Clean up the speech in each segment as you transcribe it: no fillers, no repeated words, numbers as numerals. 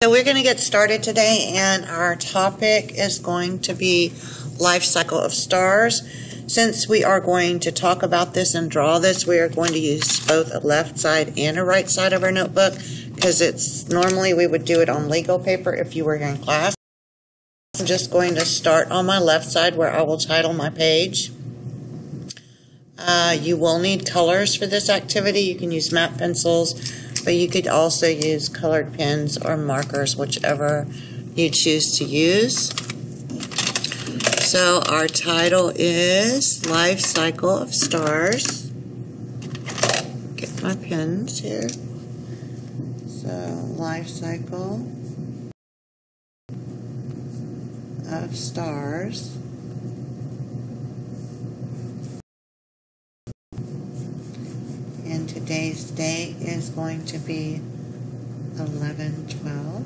So we're going to get started today, and our topic is going to be life cycle of stars. Since we are going to talk about this and draw this, we are going to use both a left side and a right side of our notebook, because it's normally we would do it on legal paper if you were in class. I'm just going to start on my left side where I will title my page. You will need colors for this activity. You can use matte pencils, but you could also use colored pens or markers, whichever you choose to use. So our title is Life Cycle of Stars. Get my pens here. So Life Cycle of Stars. And today's date is going to be 11/12.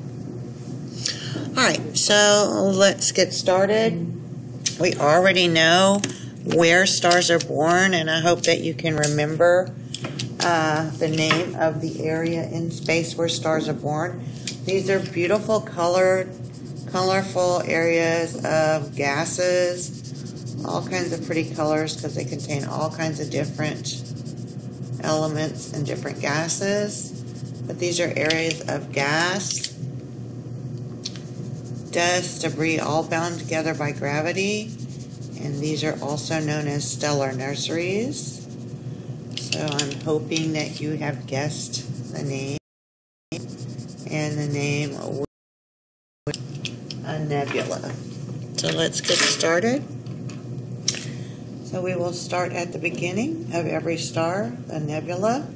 Alright, so let's get started. We already know where stars are born, and I hope that you can remember the name of the area in space where stars are born. These are beautiful colorful areas of gases, all kinds of pretty colors because they contain all kinds of different elements and different gases. But these are areas of gas, dust, debris, all bound together by gravity, and these are also known as stellar nurseries. So I'm hoping that you have guessed the name, and the name was a nebula. So let's get started. So we will start at the beginning of every star, a nebula.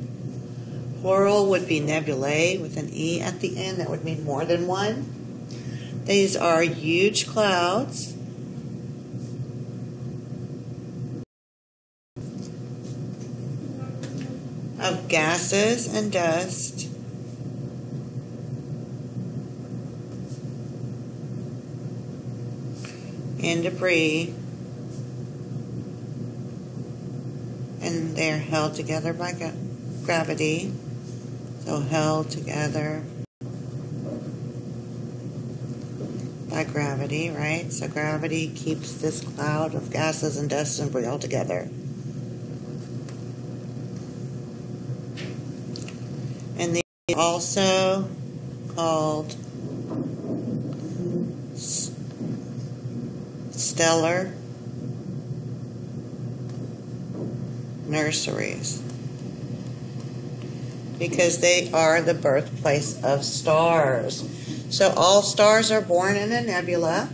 Plural would be nebulae with an E at the end. That would mean more than one. These are huge clouds of gases and dust and debris, and they're held together by gravity. So held together by gravity, right? So gravity keeps this cloud of gases and dust and debris all together. And these are also called stellar nurseries, because they are the birthplace of stars. So all stars are born in a nebula.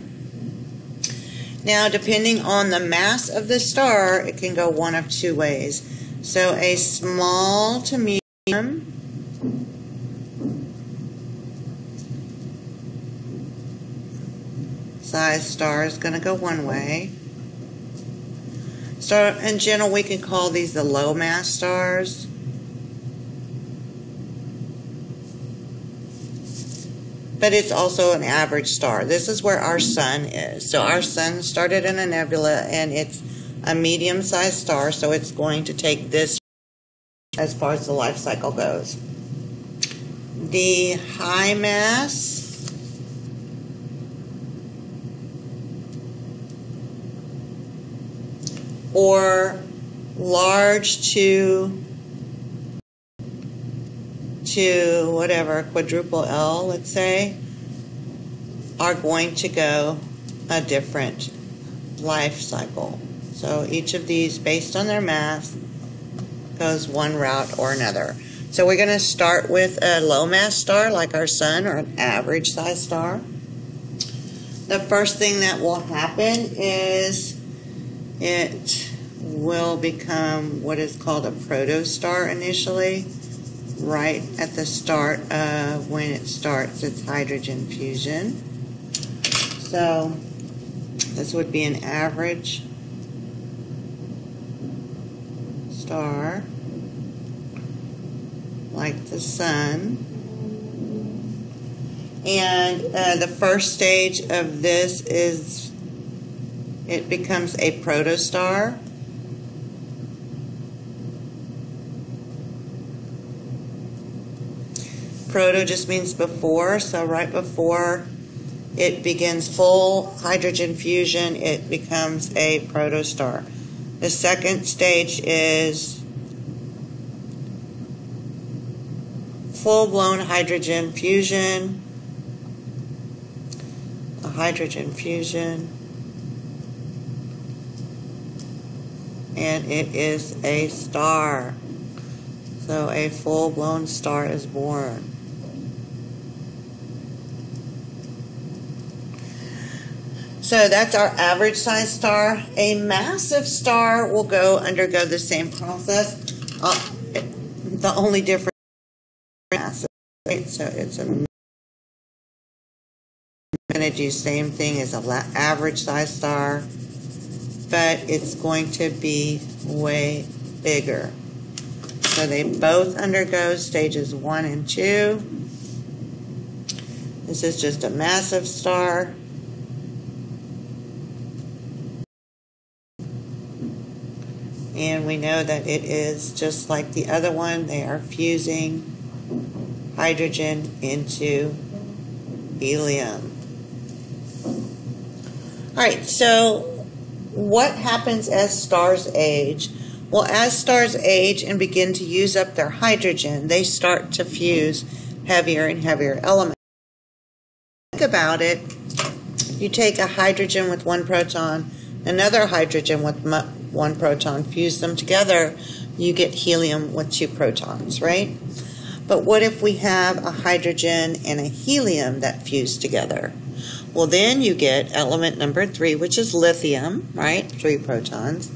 Now, depending on the mass of the star, it can go one of two ways. So a small to medium size star is going to go one way. So in general, we can call these the low mass stars. But it's also an average star. This is where our sun is. So our sun started in a nebula, and it's a medium-sized star, so it's going to take this as far as the life cycle goes. The high mass or large to whatever, quadruple L, let's say, are going to go a different life cycle. So each of these, based on their mass, goes one route or another. So we're going to start with a low mass star like our sun, or an average size star. The first thing that will happen is it will become what is called a protostar initially, right at the start of when it starts its hydrogen fusion. So this would be an average star like the sun. And the first stage of this is it becomes a protostar. proto just means before, so right before it begins full hydrogen fusion, it becomes a protostar. The second stage is full-blown hydrogen fusion. A hydrogen fusion. And it is a star. So a full-blown star is born. So that's our average size star. A massive star will undergo the same process. The only difference is massive, right? So it's going to do the same thing as an average size star, but it's going to be way bigger. So they both undergo stages 1 and 2. This is just a massive star. And we know that it is just like the other one. They are fusing hydrogen into helium. All right, so what happens as stars age? Well, as stars age and begin to use up their hydrogen, they start to fuse heavier and heavier elements. Think about it. You take a hydrogen with 1 proton, another hydrogen with 1 proton, fuse them together, you get helium with 2 protons, right? But what if we have a hydrogen and a helium that fuse together? Well, then you get element number 3, which is lithium, right? 3 protons.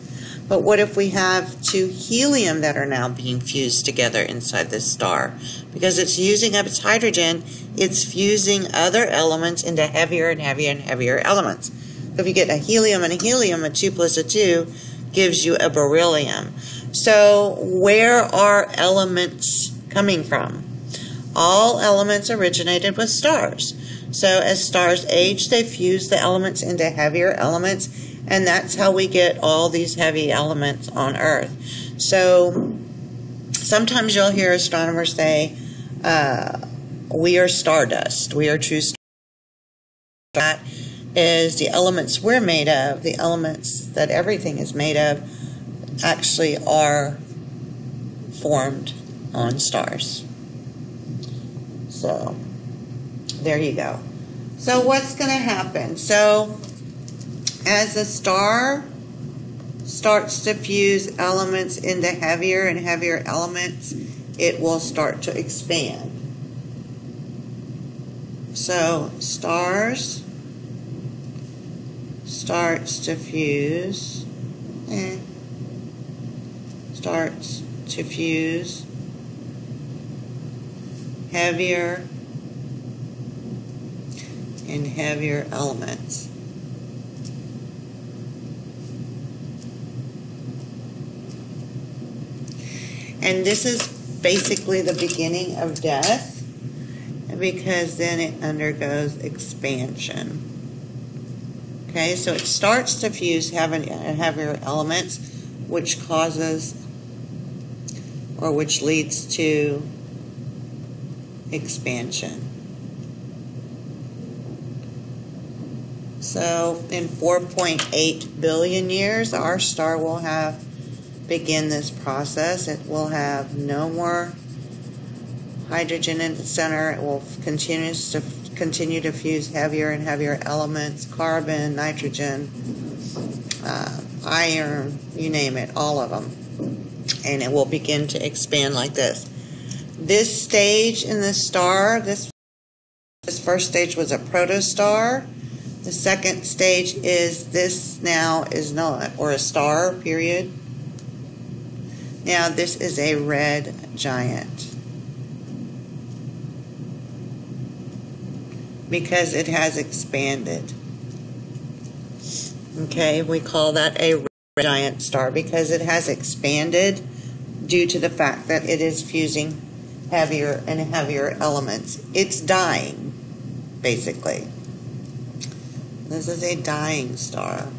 But what if we have 2 helium that are now being fused together inside this star? Because it's using up its hydrogen, it's fusing other elements into heavier and heavier and heavier elements. So if you get a helium, a 2 plus a 2 gives you a beryllium. So where are elements coming from? All elements originated with stars. So as stars age, they fuse the elements into heavier elements, and that's how we get all these heavy elements on Earth. So sometimes you'll hear astronomers say, we are stardust. We are true stardust. That is the elements we're made of, the elements that everything is made of, actually are formed on stars. So there you go. So what's going to happen? So as a star starts to fuse elements into heavier and heavier elements, it will start to expand. So stars starts to fuse, heavier and heavier elements. And this is basically the beginning of death, because then it undergoes expansion. Okay, so it starts to fuse heavier elements, which causes, or which leads to expansion. So in 4.8 billion years, our star will begin this process. It will have no more hydrogen in the center. It will continue to fuse heavier and heavier elements, carbon, nitrogen, iron, you name it, all of them. And it will begin to expand like this. This stage in the star, this first stage was a protostar. The second stage is this now is not, or a star, period. Now this is a red giant, because it has expanded. Okay, we call that a red giant star because it has expanded due to the fact that it is fusing heavier and heavier elements. It's dying, basically. This is a dying star.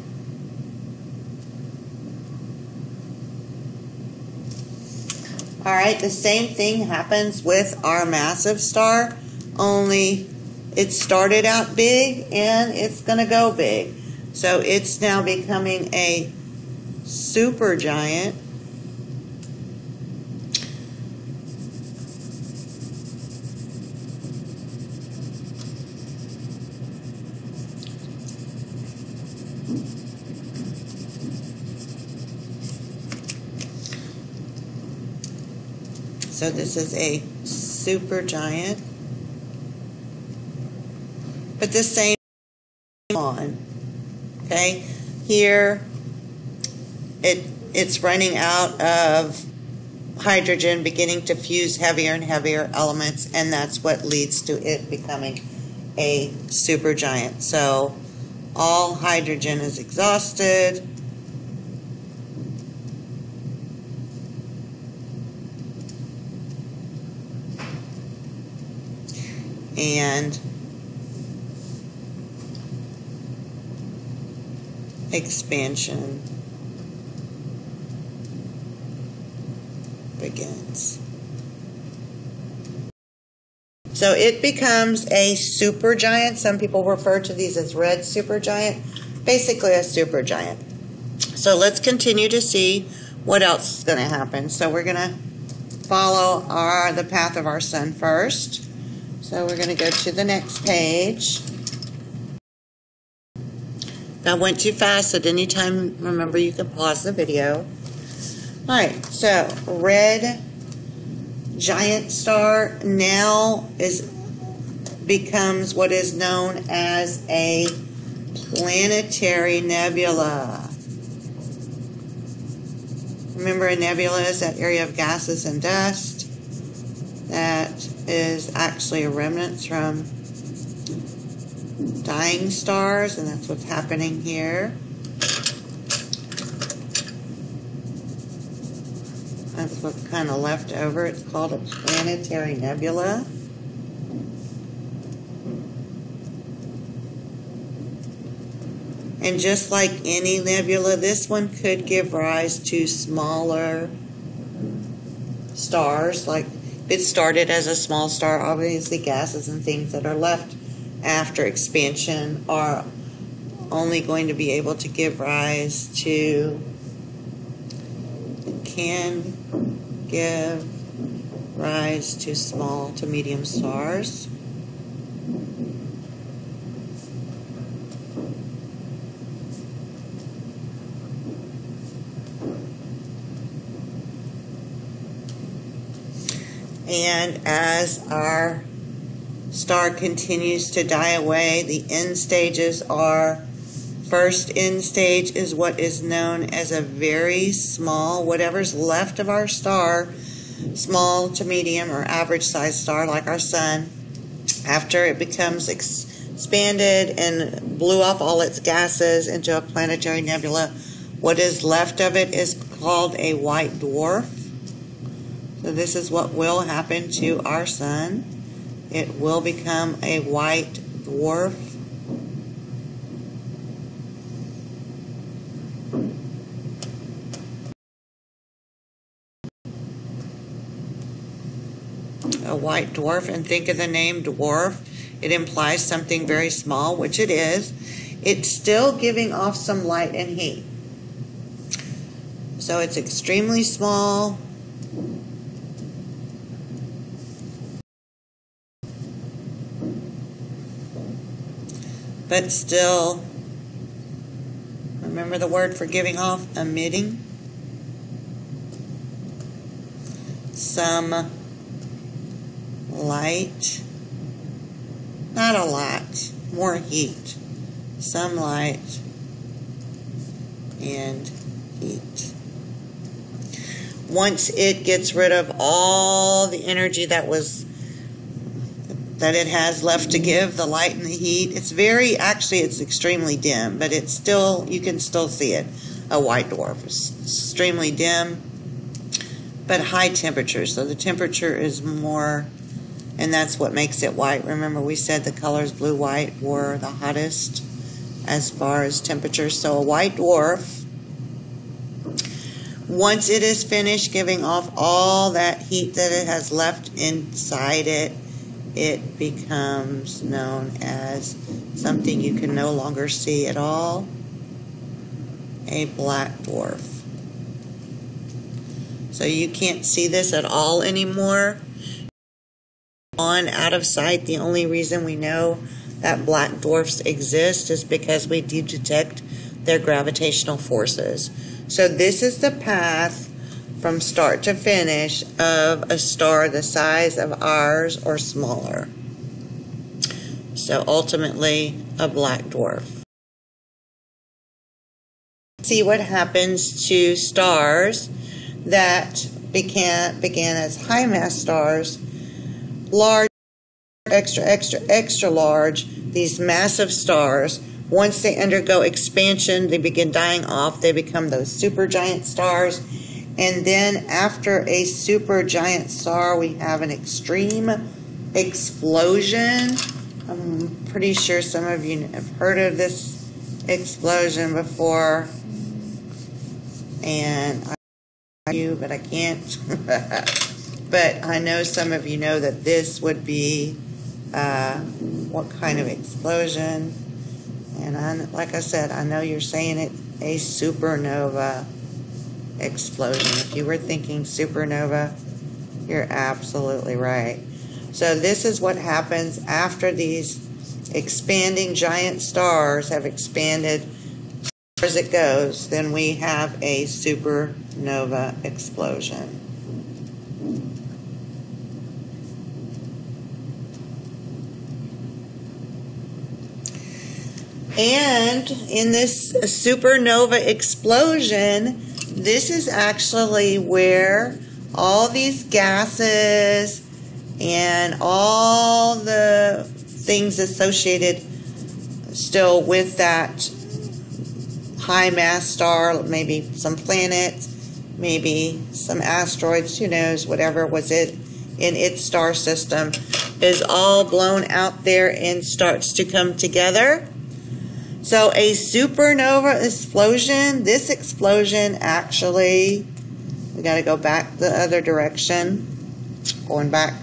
All right, the same thing happens with our massive star, only it started out big and it's going to go big. So it's now becoming a supergiant. So this is a supergiant, but the same on. Okay, here it's running out of hydrogen, beginning to fuse heavier and heavier elements, and that's what leads to it becoming a supergiant. So all hydrogen is exhausted. And expansion begins. So it becomes a supergiant. Some people refer to these as red supergiant. Basically a supergiant. So let's continue to see what else is going to happen. So we're going to follow the path of our sun first. So we're going to go to the next page. If I went too fast at any time, remember you can pause the video. All right, so red giant star now becomes what is known as a planetary nebula. Remember, a nebula is that area of gases and dust that is actually a remnant from dying stars, and that's what's happening here. That's what's kind of left over. It's called a planetary nebula. And just like any nebula, this one could give rise to smaller stars. Like it started as a small star, obviously gases and things that are left after expansion are only going to be able to give rise to, can give rise to small to medium stars. And as our star continues to die away, the end stages are, first end stage is what is known as a very small, whatever's left of our star, small to medium or average sized star like our sun. After it becomes expanded and blew off all its gases into a planetary nebula, what is left of it is called a white dwarf. So this is what will happen to our sun. It will become a white dwarf. A white dwarf, and think of the name dwarf. It implies something very small, which it is. It's still giving off some light and heat. So it's extremely small. But still, remember the word for giving off? Emitting some light, not a lot, more heat, some light and heat. Once it gets rid of all the energy that it has left to give, the light and the heat, it's extremely dim, but it's still, you can still see it. A white dwarf is extremely dim, but high temperature. So the temperature is more, and that's what makes it white. Remember, we said the colors blue, white were the hottest as far as temperature. So a white dwarf Once it is finished giving off all that heat that it has left inside it, it becomes known as something you can no longer see at all, a black dwarf. So you can't see this at all anymore. On out of sight, the only reason we know that black dwarfs exist is because we do detect their gravitational forces. So this is the path from start to finish of a star the size of ours or smaller. So ultimately, a black dwarf. See what happens to stars that began as high mass stars, large, extra large, these massive stars. Once they undergo expansion, they begin dying off. They become those supergiant stars. And then after a supergiant star, we have an extreme explosion. I'm pretty sure some of you have heard of this explosion before. And but I can't. But I know some of you know that this would be what kind of explosion. And like I said, I know you're saying it, a supernova explosion. If you were thinking supernova, you're absolutely right. So this is what happens after these expanding giant stars have expanded as it goes. Then we have a supernova explosion. And in this supernova explosion, this is actually where all these gases and all the things associated still with that high mass star, maybe some planets, maybe some asteroids, who knows, whatever was it in its star system, is all blown out there and starts to come together. So a supernova explosion, this explosion actually, we got to go back the other direction, going back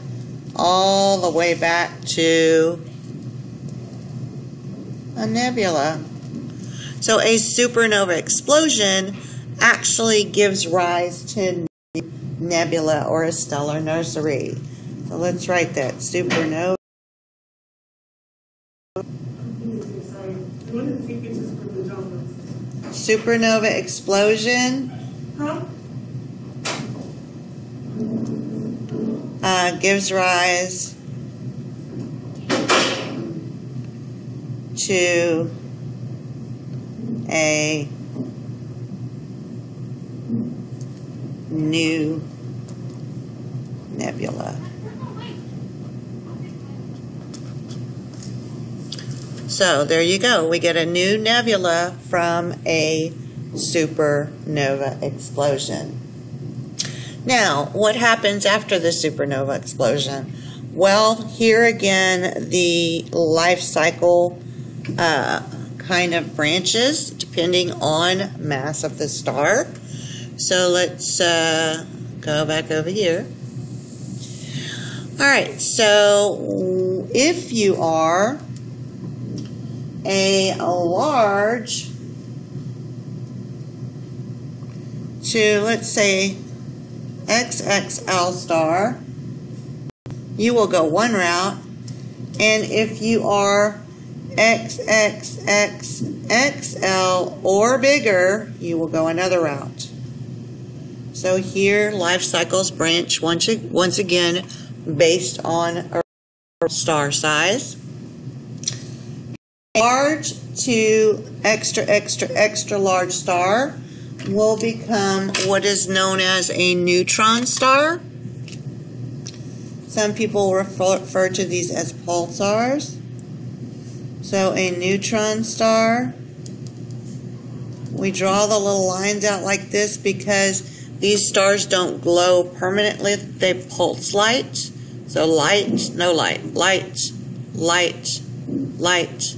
all the way back to a nebula. So a supernova explosion actually gives rise to nebula or a stellar nursery. So let's write that, supernova. Supernova explosion gives rise to a new nebula. So there you go. We get a new nebula from a supernova explosion. Now, what happens after the supernova explosion? Well, here again, the life cycle kind of branches depending on mass of the star. So let's go back over here. All right, so if you are a large to, let's say, XXL star, you will go one route, and if you are XXXXL or bigger, you will go another route. So here, life cycles branch once again based on a star size. Large to extra large star will become what is known as a neutron star. Some people refer to these as pulsars. So a neutron star, we draw the little lines out like this because these stars don't glow permanently, they pulse light. So light, no light, light, light, light,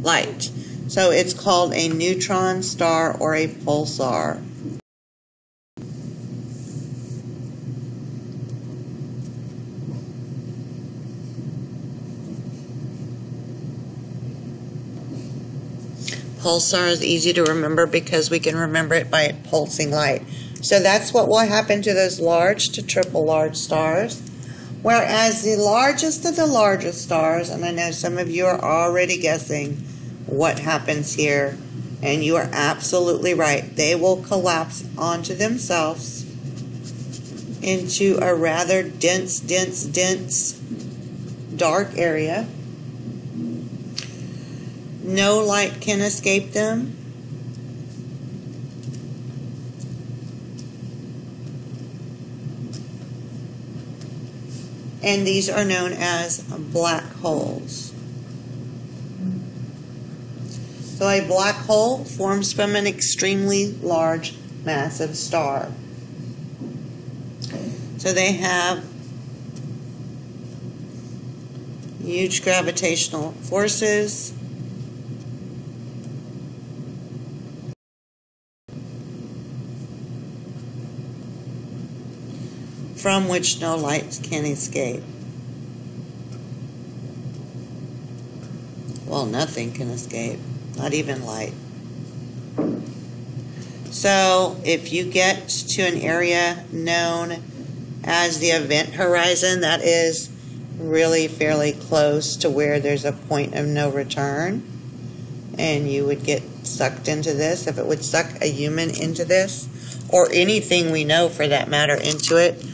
light. So it's called a neutron star or a pulsar. Pulsar is easy to remember because we can remember it by it pulsing light. So that's what will happen to those large to triple large stars. Whereas the largest of the largest stars, and I know some of you are already guessing what happens here, and you are absolutely right, they will collapse onto themselves into a rather dense dark area. No light can escape them. And these are known as black holes. So a black hole forms from an extremely large, massive star. So they have huge gravitational forces. From which no light can escape. Well, nothing can escape, not even light. So if you get to an area known as the event horizon, that is really fairly close to where there's a point of no return, and you would get sucked into this. If it would suck a human into this, or anything we know for that matter into it,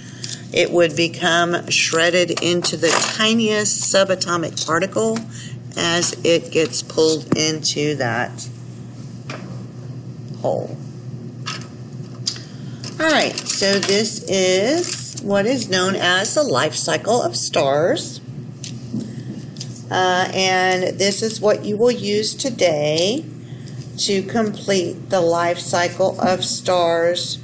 it would become shredded into the tiniest subatomic particle as it gets pulled into that hole. All right, so this is what is known as the life cycle of stars. And this is what you will use today to complete the life cycle of stars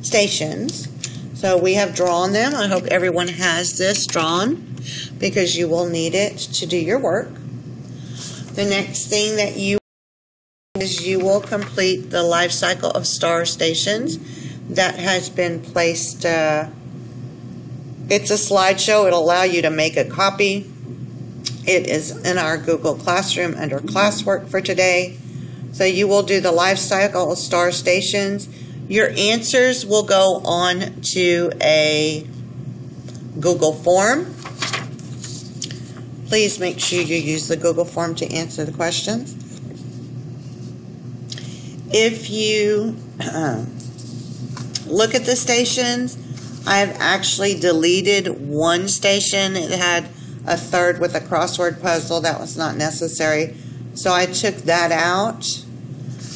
stations. So we have drawn them. I hope everyone has this drawn because you will need it to do your work. The next thing that you is you will complete the life cycle of star stations that has been placed. It's a slideshow. It'll allow you to make a copy. It is in our Google Classroom under classwork for today. So you will do the life cycle of star stations. Your answers will go on to a Google form. Please make sure you use the Google form to answer the questions. If you look at the stations, I've actually deleted one station. It had a third with a crossword puzzle. That was not necessary. So I took that out.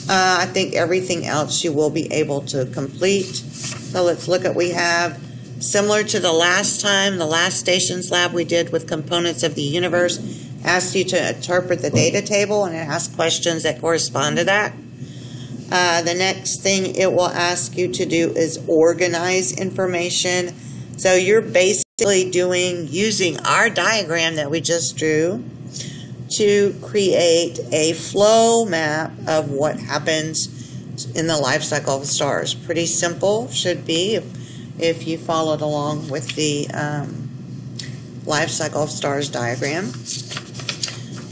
I think everything else you will be able to complete. So let's look at what we have. Similar to the last time, the last stations lab we did with components of the universe asked you to interpret the data table, and it has questions that correspond to that. The next thing it will ask you to do is organize information. So you're basically using our diagram that we just drew to create a flow map of what happens in the life cycle of stars. Pretty simple, should be, if you followed along with the life cycle of stars diagram.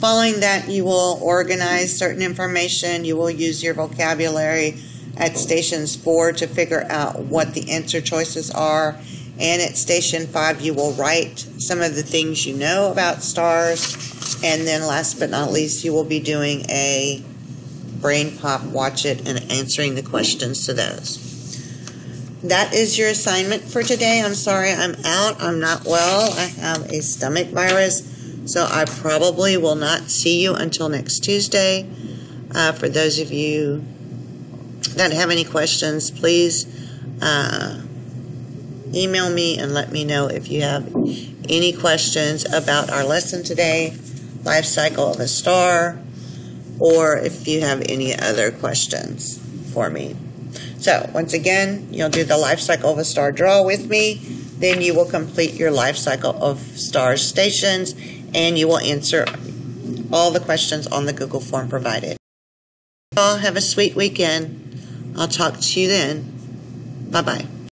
Following that, you will organize certain information. You will use your vocabulary at stations 4 to figure out what the answer choices are. And at station 5, you will write some of the things you know about stars. And then last but not least, you will be doing a brain pop, watch it, and answering the questions to those. That is your assignment for today. I'm sorry I'm out. I'm not well. I have a stomach virus, so I probably will not see you until next Tuesday. For those of you that have any questions, please email me and let me know if you have any questions about our lesson today, life cycle of a star, or if you have any other questions for me. So once again, you'll do the life cycle of a star draw with me. Then you will complete your life cycle of star stations, and you will answer all the questions on the Google form provided. All have a sweet weekend. I'll talk to you then. Bye-bye.